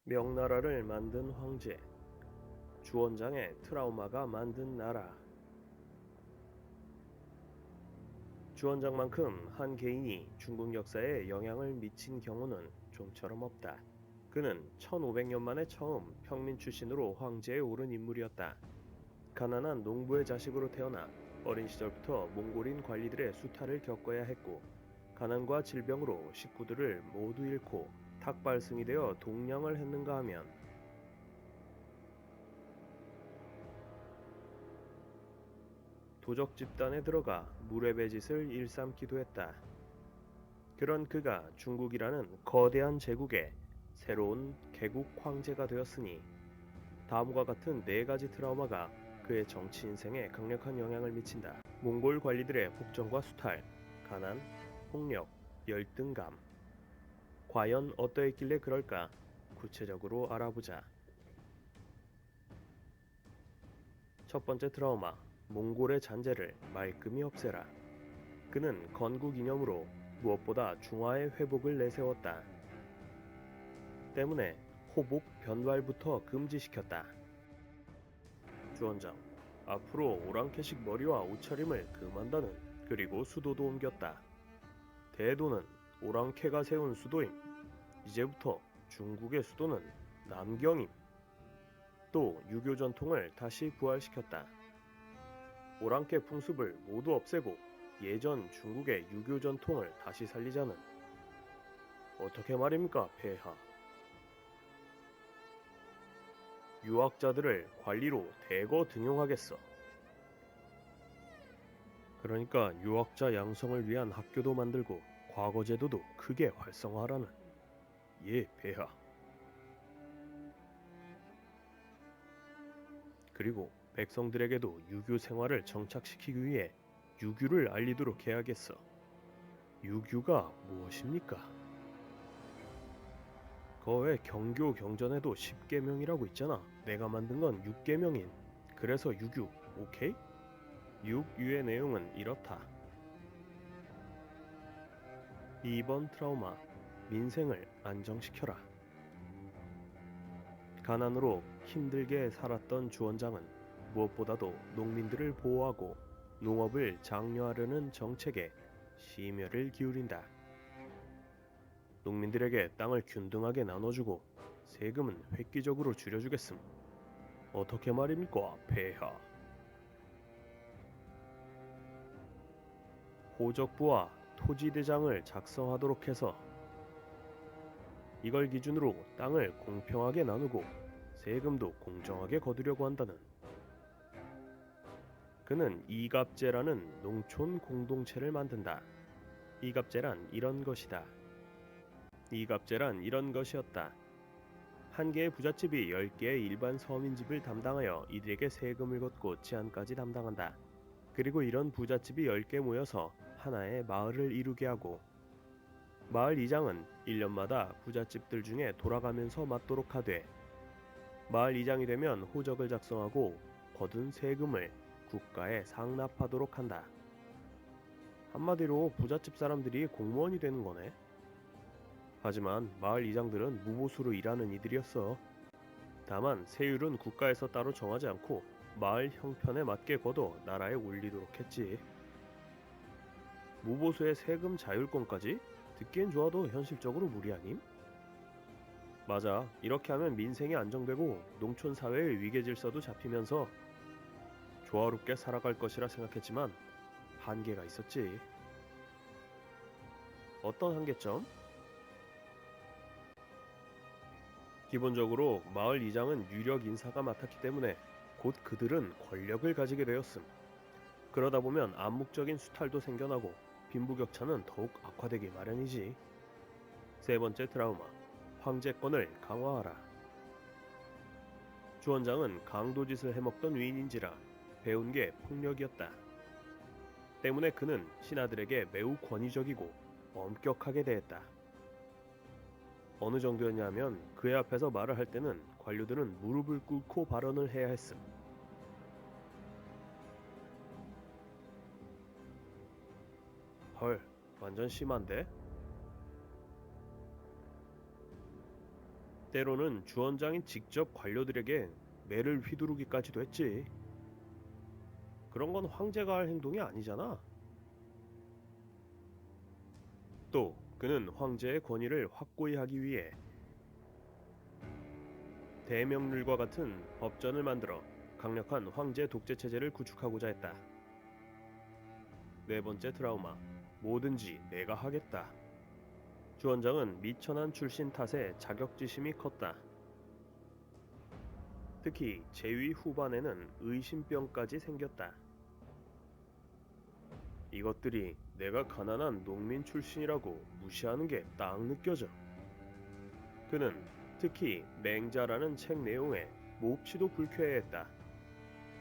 명나라를 만든 황제, 주원장의 트라우마가 만든 나라. 주원장만큼 한 개인이 중국 역사에 영향을 미친 경우는 좀처럼 없다. 그는 1500년 만에 처음 평민 출신으로 황제에 오른 인물이었다. 가난한 농부의 자식으로 태어나 어린 시절부터 몽골인 관리들의 수탈을 겪어야 했고, 가난과 질병으로 식구들을 모두 잃고 탁발승이 되어 동량을 했는가 하면 도적 집단에 들어가 무례배짓을 일삼기도 했다. 그런 그가 중국이라는 거대한 제국의 새로운 개국 황제가 되었으니 다음과 같은 네 가지 트라우마가 그의 정치 인생에 강력한 영향을 미친다. 몽골 관리들의 폭정과 수탈, 가난, 폭력, 열등감. 과연 어떠했길래 그럴까? 구체적으로 알아보자. 첫 번째 트라우마, 몽골의 잔재를 말끔히 없애라. 그는 건국 이념으로 무엇보다 중화의 회복을 내세웠다. 때문에 호복 변발부터 금지시켰다. 주원장, 앞으로 오랑캐식 머리와 옷차림을 금한다는, 그리고 수도도 옮겼다. 대도는 오랑캐가 세운 수도임. 이제부터 중국의 수도는 남경임. 또 유교 전통을 다시 부활시켰다. 오랑캐 풍습을 모두 없애고 예전 중국의 유교 전통을 다시 살리자는. 어떻게 말입니까, 폐하? 유학자들을 관리로 대거 등용하겠어. 그러니까 유학자 양성을 위한 학교도 만들고 과거 제도도 크게 활성화하라는. 예, 폐하. 그리고 백성들에게도 유교 생활을 정착시키기 위해 유교를 알리도록 해야겠어. 유교가 무엇입니까? 거외 경교 경전에도 10계명이라고 있잖아. 내가 만든 건 6계명인. 그래서 유교, 오케이? 6유의 내용은 이렇다. 2번 트라우마, 민생을 안정시켜라. 가난으로 힘들게 살았던 주원장은 무엇보다도 농민들을 보호하고 농업을 장려하려는 정책에 심혈을 기울인다. 농민들에게 땅을 균등하게 나눠주고 세금은 획기적으로 줄여주겠음. 어떻게 말입니까, 폐하? 호적부와 토지대장을 작성하도록 해서 이걸 기준으로 땅을 공평하게 나누고 세금도 공정하게 거두려고 한다는. 그는 이갑제라는 농촌 공동체를 만든다. 이갑제란 이런 것이다. 이갑제란 이런 것이었다. 한 개의 부잣집이 10개의 일반 서민집을 담당하여 이들에게 세금을 걷고 치안까지 담당한다. 그리고 이런 부잣집이 10개 모여서 하나의 마을을 이루게 하고, 마을 이장은 1년마다 부잣집들 중에 돌아가면서 맡도록 하되, 마을 이장이 되면 호적을 작성하고 거둔 세금을 국가에 상납하도록 한다. 한마디로 부잣집 사람들이 공무원이 되는 거네. 하지만 마을 이장들은 무보수로 일하는 이들이었어. 다만 세율은 국가에서 따로 정하지 않고 마을 형편에 맞게 걷어 나라에 올리도록 했지. 무보수의 세금 자율권까지? 듣기엔 좋아도 현실적으로 무리 아님? 맞아. 이렇게 하면 민생이 안정되고 농촌 사회의 위계 질서도 잡히면서 조화롭게 살아갈 것이라 생각했지만 한계가 있었지. 어떤 한계점? 기본적으로 마을 이장은 유력 인사가 맡았기 때문에 곧 그들은 권력을 가지게 되었음. 그러다 보면 암묵적인 수탈도 생겨나고 빈부격차는 더욱 악화되기 마련이지. 세 번째 트라우마, 황제권을 강화하라. 주원장은 강도짓을 해먹던 위인인지라 배운 게 폭력이었다. 때문에 그는 신하들에게 매우 권위적이고 엄격하게 대했다. 어느 정도였냐면 그의 앞에서 말을 할 때는 관료들은 무릎을 꿇고 발언을 해야 했음. 헐, 완전 심한데? 때로는 주원장이 직접 관료들에게 매를 휘두르기까지도 했지. 그런 건 황제가 할 행동이 아니잖아. 또 그는 황제의 권위를 확고히 하기 위해 대명률과 같은 법전을 만들어 강력한 황제 독재 체제를 구축하고자 했다. 네 번째 트라우마. 뭐든지 내가 하겠다. 주원장은 미천한 출신 탓에 자격지심이 컸다. 특히 재위 후반에는 의심병까지 생겼다. 이것들이 내가 가난한 농민 출신이라고 무시하는 게 딱 느껴져. 그는 특히 맹자라는 책 내용에 몹시도 불쾌해했다.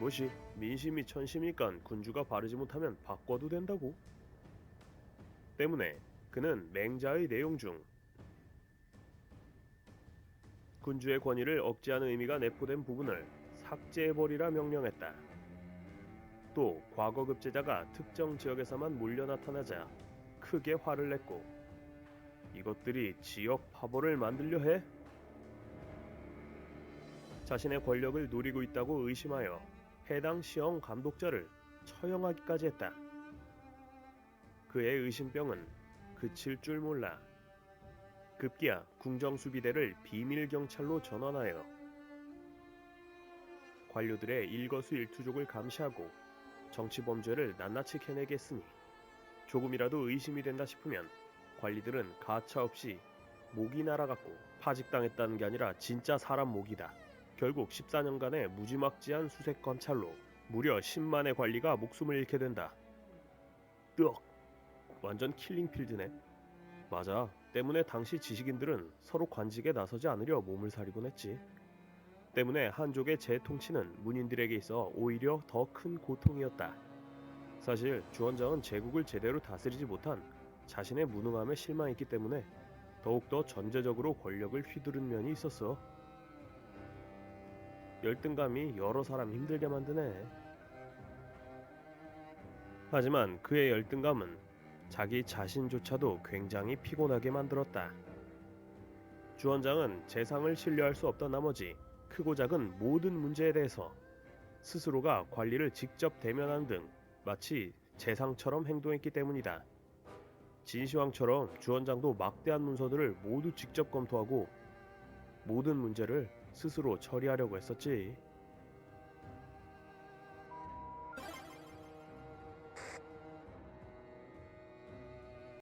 뭐시 민심이 천심이니까 군주가 바르지 못하면 바꿔도 된다고? 때문에 그는 맹자의 내용 중 군주의 권위를 억제하는 의미가 내포된 부분을 삭제해버리라 명령했다. 또 과거 급제자가 특정 지역에서만 몰려 나타나자 크게 화를 냈고 이것들이 지역 파벌을 만들려 해? 자신의 권력을 노리고 있다고 의심하여 해당 시형 감독자를 처형하기까지 했다. 그의 의심병은 그칠 줄 몰라 급기야 궁정수비대를 비밀경찰로 전환하여 관료들의 일거수일투족을 감시하고 정치범죄를 낱낱이 캐내게 했으니 조금이라도 의심이 된다 싶으면 관리들은 가차없이 목이 날아갔고 파직당했다는 게 아니라 진짜 사람 목이다. 결국 14년간의 무지막지한 수색 검찰로 무려 10만의 관리가 목숨을 잃게 된다. 뜨억! 완전 킬링필드네. 맞아. 때문에 당시 지식인들은 서로 관직에 나서지 않으려 몸을 사리곤 했지. 때문에 한족의 재통치는 문인들에게 있어 오히려 더 큰 고통이었다. 사실 주원장은 제국을 제대로 다스리지 못한 자신의 무능함에 실망했기 때문에 더욱더 전제적으로 권력을 휘두른 면이 있었어. 열등감이 여러 사람 힘들게 만드네. 하지만 그의 열등감은 자기 자신조차도 굉장히 피곤하게 만들었다. 주원장은 재상을 신뢰할 수 없던 나머지 크고 작은 모든 문제에 대해서 스스로가 관리를 직접 대면하는 등 마치 재상처럼 행동했기 때문이다. 진시황처럼 주원장도 막대한 문서들을 모두 직접 검토하고 모든 문제를 스스로 처리하려고 했었지.